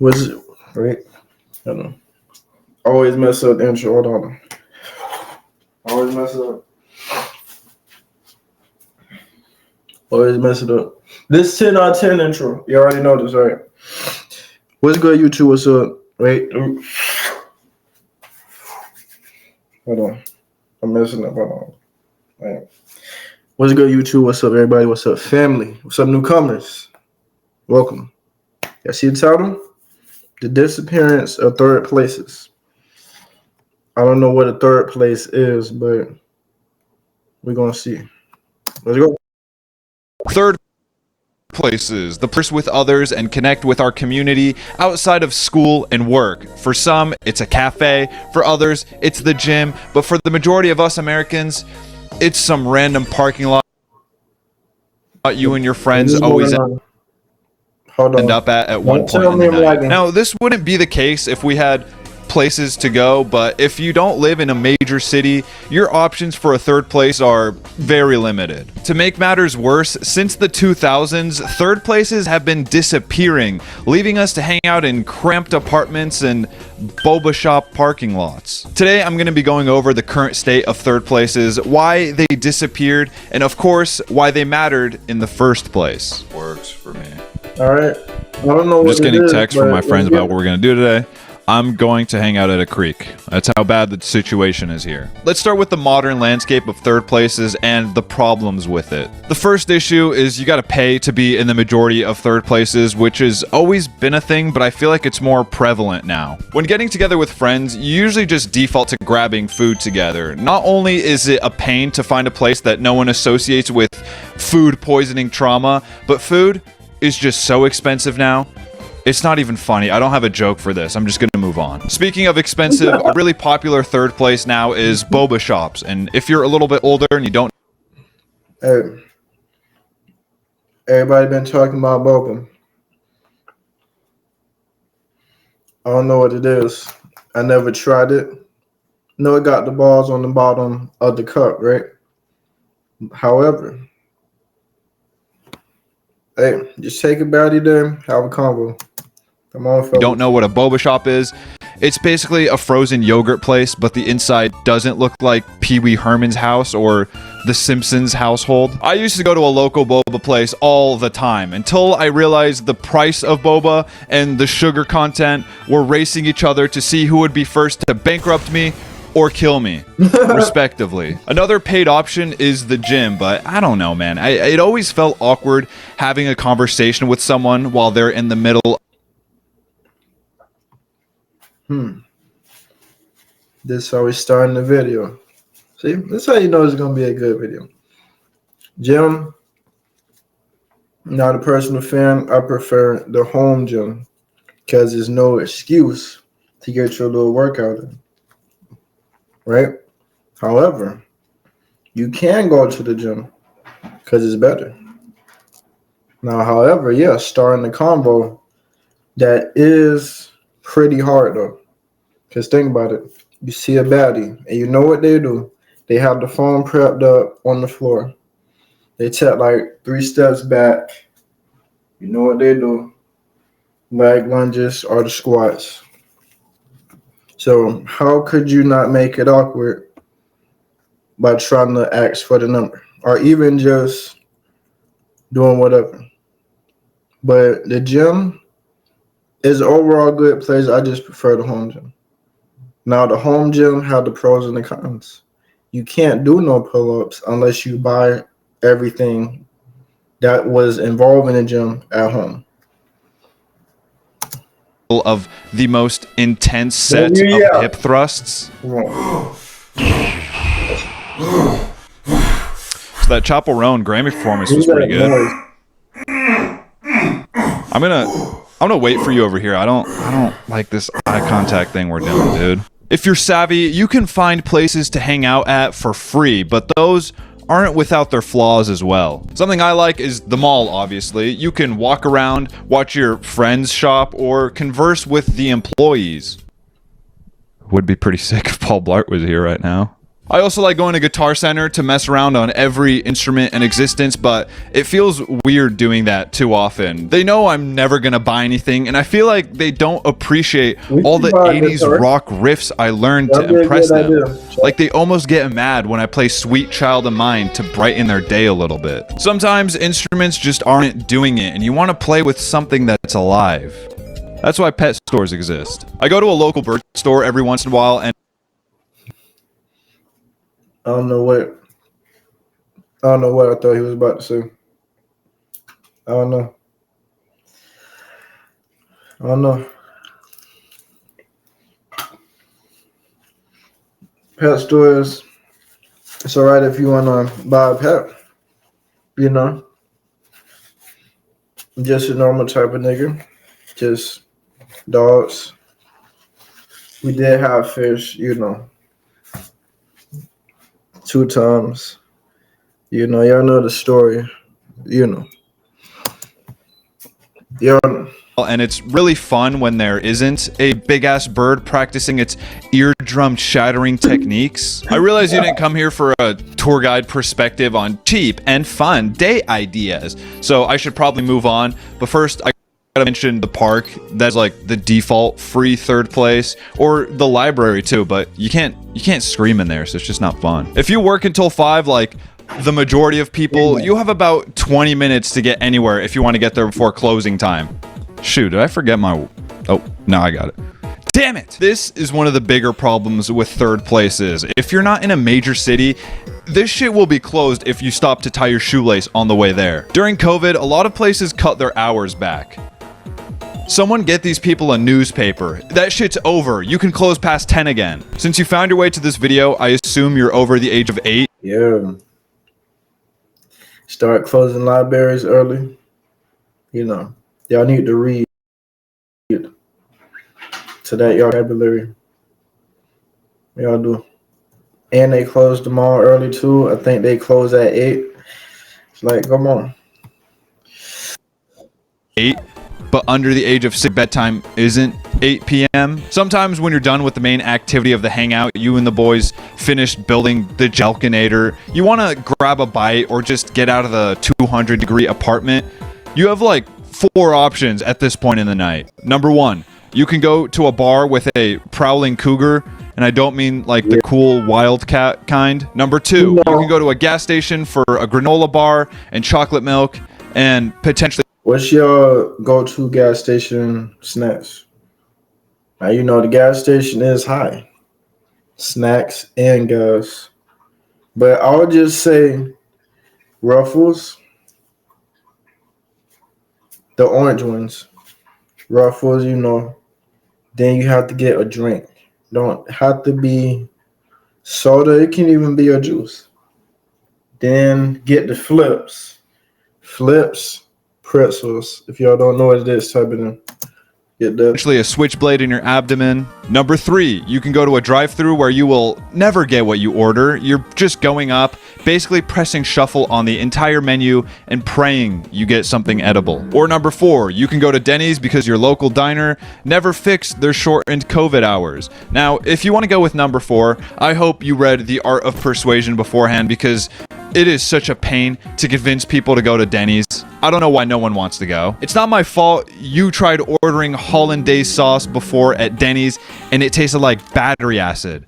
Was it right? I don't know. Always mess up the intro. Hold on. Always mess it up. Always mess it up. This 10 out of 10 intro. You already know this, right? What's good, YouTube? What's up? Wait. Hold on. I'm messing up. Hold on. Wait. What's good, YouTube? What's up, everybody? What's up, family? What's up, newcomers? Welcome. Y'all see the title? The Disappearance of Third Places. I don't know what a third place is, but we're going to see. Let's go. Third places, the place with others and connect with our community outside of school and work. For some, it's a cafe. For others, it's the gym. But for the majority of us Americans, it's some random parking lot you and your friends always end up at one point in the night. Now, this wouldn't be the case if we had places to go, but if you don't live in a major city, your options for a third place are very limited. To make matters worse, since the 2000s, third places have been disappearing, leaving us to hang out in cramped apartments and boba shop parking lots. Today, I'm going to be going over the current state of third places, why they disappeared, and of course, why they mattered in the first place. Works for me. All right. I don't know. I'm just getting texts from my friends about what we're going to do today. I'm going to hang out at a creek. That's how bad the situation is here. Let's start with the modern landscape of third places and the problems with it. The first issue is you gotta pay to be in the majority of third places, which has always been a thing, but I feel like it's more prevalent now. When getting together with friends, you usually just default to grabbing food together. Not only is it a pain to find a place that no one associates with food poisoning trauma, but food is just so expensive now. It's not even funny. I don't have a joke for this. I'm just going to move on. Speaking of expensive, a really popular third place now is boba shops. And if you're a little bit older and you don't... Hey, everybody been talking about boba. I don't know what it is. I never tried it. No, it got the balls on the bottom of the cup, right? However, hey, just take a body there, have a combo. Come on, fellas. Don't know what a boba shop is. It's basically a frozen yogurt place, but the inside doesn't look like Pee Wee Herman's house or the Simpsons household. I used to go to a local boba place all the time until I realized the price of boba and the sugar content were racing each other to see who would be first to bankrupt me or kill me, respectively. Another paid option is the gym, but I don't know, man. It always felt awkward having a conversation with someone while they're in the middle. This is how we starting the video. See, this is how you know it's gonna be a good video. Gym, not a personal fan. I prefer the home gym because there's no excuse to get your little workout in. Right? However, you can go to the gym because it's better. Now, however, yeah, starting the combo, that is pretty hard though. Because think about it. You see a baddie, and you know what they do. They have the phone prepped up on the floor. They take like 3 steps back. You know what they do. Leg lunges or the squats. So how could you not make it awkward by trying to ask for the number? Or even just doing whatever. But the gym is overall good place. I just prefer the home gym. Now, the home gym have the pros and the cons. You can't do no pull-ups unless you buy everything that was involved in the gym at home. Of the most intense set of hip thrusts. So that Chaperone Grammy performance was pretty good. I'm gonna wait for you over here. I don't like this eye contact thing we're doing, dude. If you're savvy, you can find places to hang out at for free, but those aren't without their flaws as well. Something I like is the mall, obviously. You can walk around, watch your friends shop, or converse with the employees. Would be pretty sick if Paul Blart was here right now. I also like going to Guitar Center to mess around on every instrument in existence, but it feels weird doing that too often. They know I'm never gonna buy anything, and I feel like they don't appreciate all the 80s rock riffs I learned to impress them. Like they almost get mad when I play Sweet Child of Mine to brighten their day a little bit. Sometimes instruments just aren't doing it, and you want to play with something that's alive. That's why pet stores exist. I go to a local bird store every once in a while, and I don't know what I thought he was about to say. I don't know. Pet stores, it's alright if you wanna buy a pet. You know. Just a normal type of nigga. Just dogs. We did have fish, 2 times. Y'all know the story. Y'all know. and it's really fun when there isn't a big-ass bird practicing its eardrum-shattering techniques. I realize you didn't come here for a tour guide perspective on cheap and fun day ideas, so I should probably move on. But first, I gotta mention the park. That's like the default free third place, or the library too, but you can't scream in there, so it's just not fun. If you work until 5, like the majority of people, you have about 20 minutes to get anywhere if you want to get there before closing time. Shoot, did I forget my... Oh, no, I got it. Damn it! This is one of the bigger problems with third places. If you're not in a major city, this shit will be closed if you stop to tie your shoelace on the way there. During COVID, a lot of places cut their hours back. Someone get these people a newspaper. That shit's over. You can close past 10 again. Since you found your way to this video, I assume you're over the age of 8. Yeah. Start closing libraries early. Y'all need to read to that vocabulary. Y'all do. And they close them all early too. I think they close at 8. It's like, come on. 8, but under the age of 6, bedtime isn't 8 p.m. Sometimes when you're done with the main activity of the hangout, you and the boys finished building the Jelkinator, you want to grab a bite or just get out of the 200-degree apartment. You have like 4 options at this point in the night. Number 1, you can go to a bar with a prowling cougar, and I don't mean like the cool wildcat kind. Number 2, you can go to a gas station for a granola bar and chocolate milk, and potentially... What's your go-to gas station snacks? Now, the gas station is high. Snacks and gas. But I would just say Ruffles. The orange ones. Ruffles, Then you have to get a drink. Don't have to be soda. It can even be a juice. Then get the flips. Flips, pretzels. If y'all don't know what it is, type it in. Get that. Actually, a switchblade in your abdomen. Number 3, you can go to a drive-thru where you will never get what you order. You're just going up, basically pressing shuffle on the entire menu and praying you get something edible. Or number 4, you can go to Denny's because your local diner never fixed their shortened COVID hours. Now, if you want to go with number 4, I hope you read The Art of Persuasion beforehand, because it is such a pain to convince people to go to Denny's. I don't know why no one wants to go. It's not my fault you tried ordering hollandaise sauce before at Denny's and it tasted like battery acid.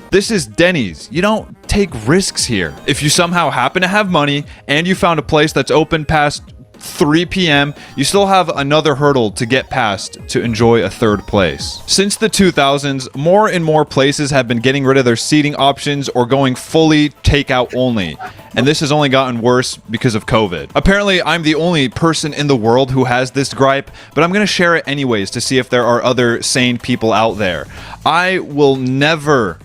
This is Denny's. You don't take risks here. If you somehow happen to have money and you found a place that's open past 3 p.m., you still have another hurdle to get past to enjoy a third place. Since the 2000s, more and more places have been getting rid of their seating options or going fully takeout only. And this has only gotten worse because of COVID. Apparently, I'm the only person in the world who has this gripe, but I'm gonna share it anyways to see if there are other sane people out there. I will never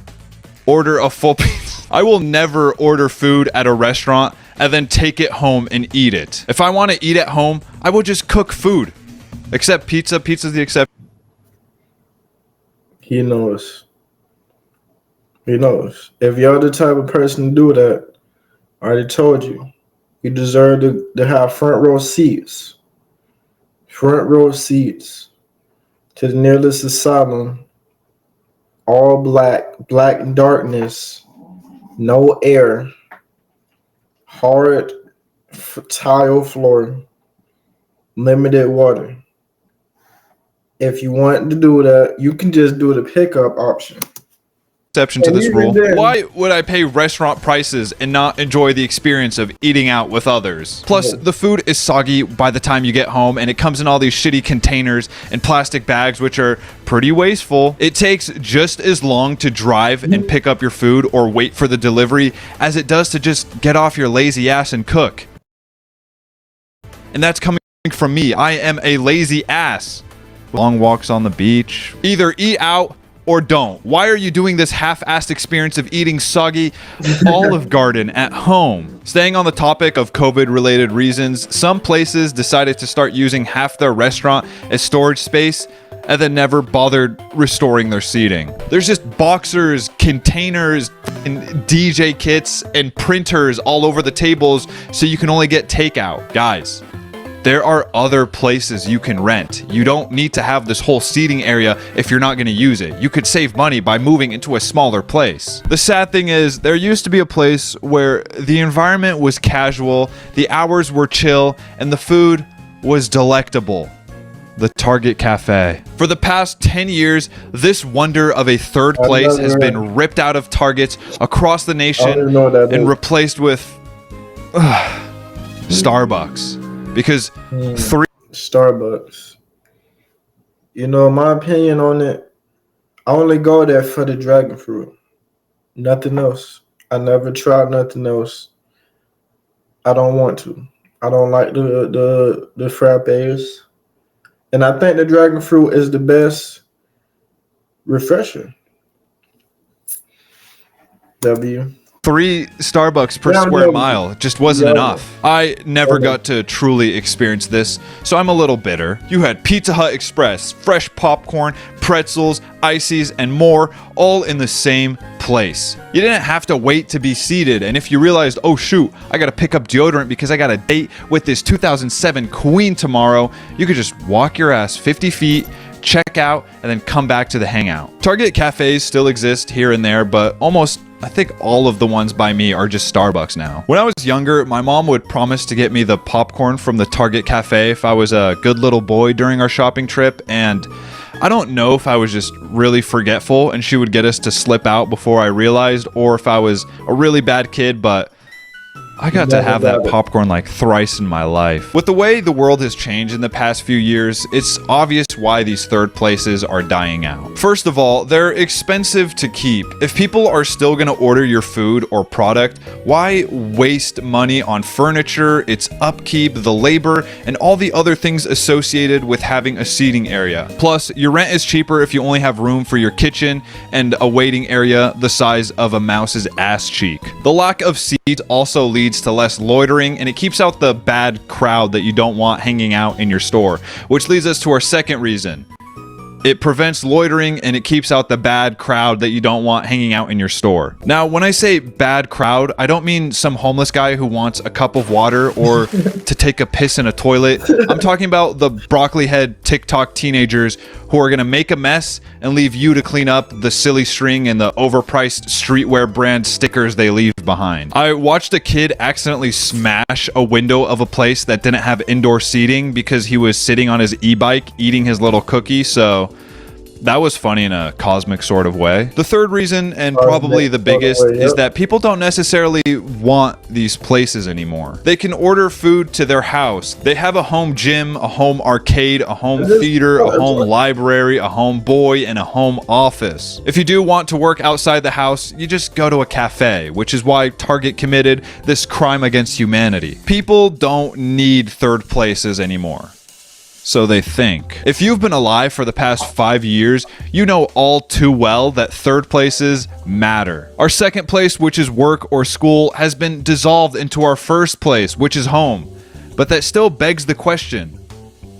order a full pizza. I will never order food at a restaurant and then take it home and eat it. If I want to eat at home, I will just cook food. Except pizza. Pizza's the exception. He knows. If you're the type of person to do that, I already told you. You deserve to have front row seats. Front row seats to the nearest asylum. All black darkness. no air, hard tile floor, limited water. If you want to do that, you can just do the pickup option. Exception to And this even rule. then- Why would I pay restaurant prices and not enjoy the experience of eating out with others? Plus, the food is soggy by the time you get home, and it comes in all these shitty containers and plastic bags, which are pretty wasteful. It takes just as long to drive and pick up your food or wait for the delivery as it does to just get off your lazy ass and cook. And that's coming from me. I am a lazy ass. Long walks on the beach. Either eat out or don't. Why are you doing this half-assed experience of eating soggy Olive Garden at home? Staying on the topic of COVID-related reasons, some places decided to start using half their restaurant as storage space and then never bothered restoring their seating. There's just boxers, containers, and DJ kits and printers all over the tables so you can only get takeout. Guys, there are other places you can rent. You don't need to have this whole seating area if you're not going to use it. You could save money by moving into a smaller place. The sad thing is, there used to be a place where the environment was casual, the hours were chill, and the food was delectable. The Target Cafe. For the past 10 years, this wonder of a third place has been ripped out of Targets across the I don't nation even know what that and is. replaced with Starbucks. Because Starbucks. You know, my opinion on it, I only go there for the dragon fruit. Nothing else. I never tried nothing else. I don't want to. I don't like the frappes. And I think the dragon fruit is the best refresher. W. 3 Starbucks per Yeah, square yeah. mile just wasn't Yeah. enough. I never Okay. got to truly experience this, so I'm a little bitter. You had Pizza Hut Express, fresh popcorn, pretzels, ices, and more, all in the same place. You didn't have to wait to be seated, and if you realized, oh shoot, I gotta pick up deodorant because I got a date with this 2007 queen tomorrow, you could just walk your ass 50 feet, check out, and then come back to the hangout. Target cafes still exist here and there, but I think all of the ones by me are just Starbucks now. When I was younger, my mom would promise to get me the popcorn from the Target cafe if I was a good little boy during our shopping trip, and I don't know if I was just really forgetful and she would get us to slip out before I realized, or if I was a really bad kid, but I got to have that popcorn like thrice in my life. With the way the world has changed in the past few years, it's obvious why these third places are dying out. First of all, they're expensive to keep. If people are still gonna order your food or product, why waste money on furniture, its upkeep, the labor, and all the other things associated with having a seating area? Plus, your rent is cheaper if you only have room for your kitchen and a waiting area the size of a mouse's ass cheek. The lack of seats also leads to less loitering, and it keeps out the bad crowd that you don't want hanging out in your store, which leads us to our second reason. It prevents loitering and it keeps out the bad crowd that you don't want hanging out in your store. Now, when I say bad crowd, I don't mean some homeless guy who wants a cup of water or to take a piss in a toilet. I'm talking about the broccoli head TikTok teenagers who are gonna make a mess and leave you to clean up the silly string and the overpriced streetwear brand stickers they leave behind. I watched a kid accidentally smash a window of a place that didn't have indoor seating because he was sitting on his e-bike eating his little cookie, so that was funny in a cosmic sort of way. The third reason, and probably the biggest, is that people don't necessarily want these places anymore. They can order food to their house. They have a home gym, a home arcade, a home theater, a home library, a home boy, and a home office. If you do want to work outside the house, you just go to a cafe, which is why Target committed this crime against humanity. People don't need third places anymore. So they think. If you've been alive for the past 5 years, you know all too well that third places matter. Our second place, which is work or school, has been dissolved into our first place, which is home. But that still begs the question,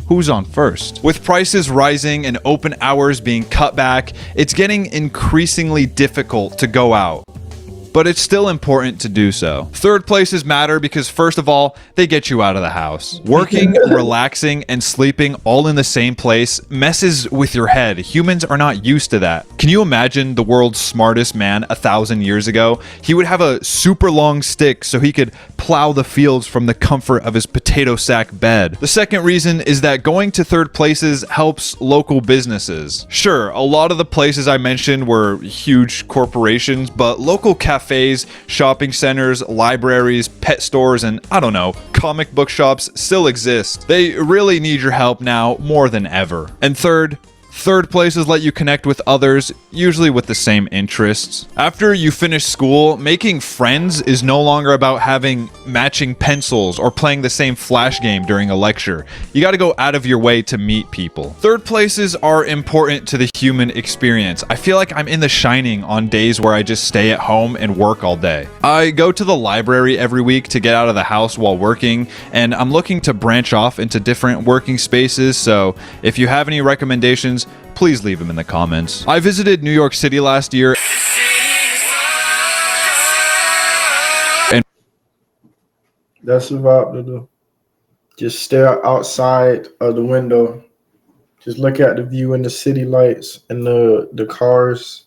who's on first? With prices rising and open hours being cut back, it's getting increasingly difficult to go out. but it's still important to do so. Third places matter because, first of all, they get you out of the house. Working, relaxing, and sleeping all in the same place messes with your head. Humans are not used to that. Can you imagine the world's smartest man 1,000 years ago? He would have a super long stick so he could plow the fields from the comfort of his potato sack bed. The second reason is that going to third places helps local businesses. Sure, a lot of the places I mentioned were huge corporations, but local cafes, shopping centers, libraries, pet stores, and I don't know, comic book shops still exist. They really need your help now more than ever. And third places let you connect with others, usually with the same interests. After you finish school, making friends is no longer about having matching pencils or playing the same flash game during a lecture. You gotta go out of your way to meet people. Third places are important to the human experience. I feel like I'm in The Shining on days where I just stay at home and work all day. I go to the library every week to get out of the house while working, and I'm looking to branch off into different working spaces, so if you have any recommendations, please leave them in the comments. I visited New York City last year. And That's the vibe to do. Just stare outside of the window. Just look at the view and the city lights and the cars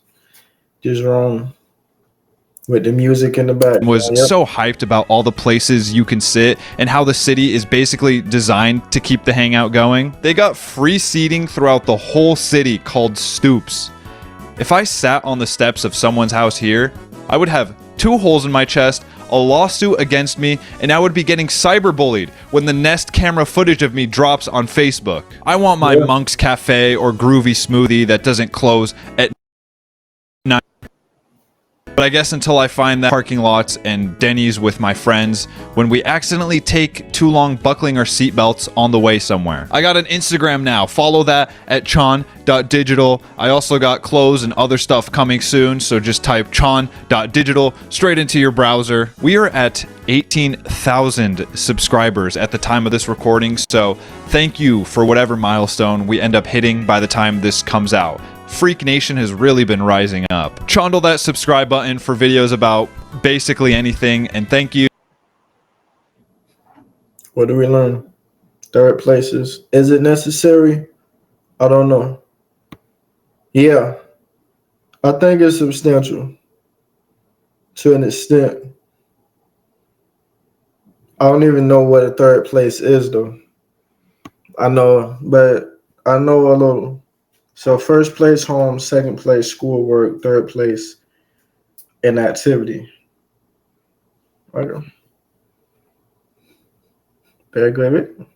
just roam with the music in the back. was so hyped about all the places you can sit and how the city is basically designed to keep the hangout going. They got free seating throughout the whole city called stoops. If I sat on the steps of someone's house here, I would have 2 holes in my chest, a lawsuit against me, and I would be getting cyberbullied when the Nest camera footage of me drops on Facebook. I want my Monk's Cafe or Groovy Smoothie that doesn't close at 9. But I guess until I find that parking lots and Denny's with my friends when we accidentally take too long buckling our seatbelts on the way somewhere. I got an Instagram now. Follow that at chon.digital. I also got clothes and other stuff coming soon, so just type chon.digital straight into your browser. We are at 18,000 subscribers at the time of this recording, so thank you for whatever milestone we end up hitting by the time this comes out. Freak Nation has really been rising up. Chondle that subscribe button for videos about basically anything, and thank you. What do we learn? Third places. Is it necessary? I don't know. Yeah. I think it's substantial to an extent. I don't even know what a third place is, though. I know, but I know a little. So first place home, second place schoolwork, third place inactivity. Okay. Very good.